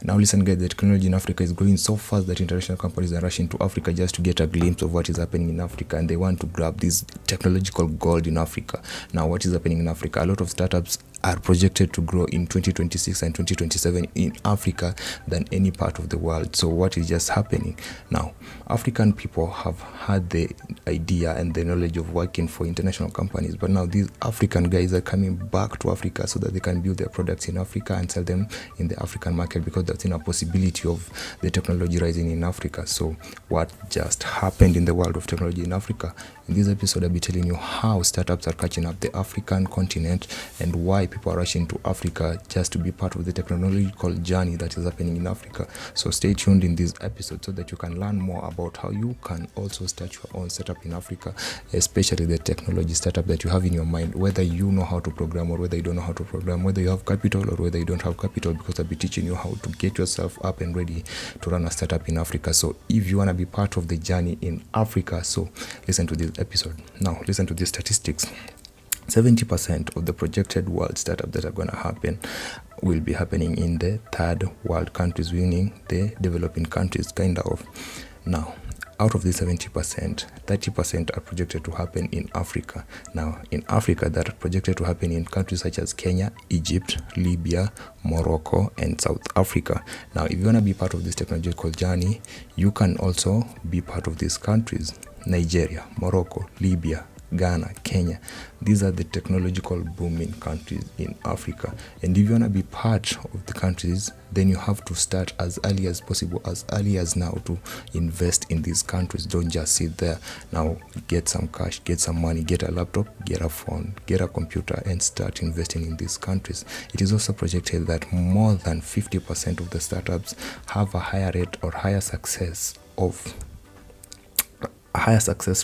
Now listen guys, the technology in Africa is growing so fast that international companies are rushing to Africa just to get a glimpse of what is happening in Africa, and they want to grab this technological gold in Africa. Now what is happening in Africa? A lot of startups are projected to grow in 2026 and 2027 in Africa than any part of the world. So what is just happening now? African people have had the idea and the knowledge of working for international companies, but now these African guys are coming back to Africa so that they can build their products in Africa and sell them in the African market, because that's in a possibility of the technology rising in Africa. So what just happened in the world of technology in Africa? In this episode, I'll be telling you how startups are catching up the African continent and why people are rushing to Africa just to be part of the technological journey that is happening in Africa. So stay tuned in this episode so that you can learn more about how you can also start your own startup in Africa, especially the technology startup that you have in your mind, whether you know how to program or whether you don't know how to program, whether you have capital or whether you don't have capital, because I'll be teaching you how to get yourself up and ready to run a startup in Africa. So if you want to be part of the journey in Africa, so listen to this episode. Now listen to these statistics. 70% of the projected world startups that are going to happen will be happening in the third world countries, meaning the developing countries, kind of. Now out of the 70%, 30% are projected to happen in Africa. Now in Africa, that are projected to happen in countries such as Kenya, Egypt, Libya, Morocco, and South Africa. Now if you want to be part of this technological journey, you can also be part of these countries: Nigeria, Morocco, Libya, Ghana, Kenya. These are the technological booming countries in Africa. And if you want to be part of the countries, then you have to start as early as possible, as early as now, to invest in these countries. Don't just sit there. Now get some cash, get some money, get a laptop, get a phone, get a computer, and start investing in these countries. It is also projected that more than 50% of the startups have a higher rate or higher success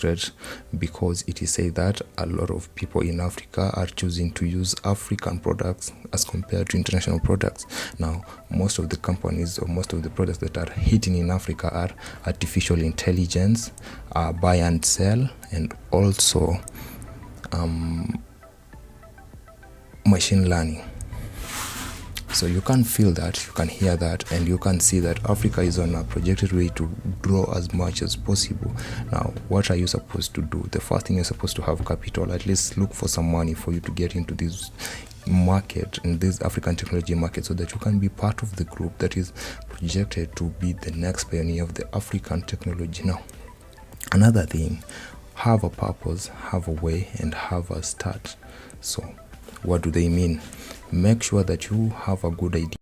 rate, because it is said that a lot of people in Africa are choosing to use African products as compared to international products. Now most of the companies or most of the products that are hitting in Africa are artificial intelligence, buy and sell, and also machine learning. So you can feel that, you can hear that, and you can see that Africa is on a projected way to grow as much as possible. Now, what are you supposed to do? The first thing, you're supposed to have capital. At least look for some money for you to get into this market, in this African technology market, so that you can be part of the group that is projected to be the next pioneer of the African technology. Now, another thing, have a purpose, have a way, and have a start. So what do they mean? Make sure that you have a good idea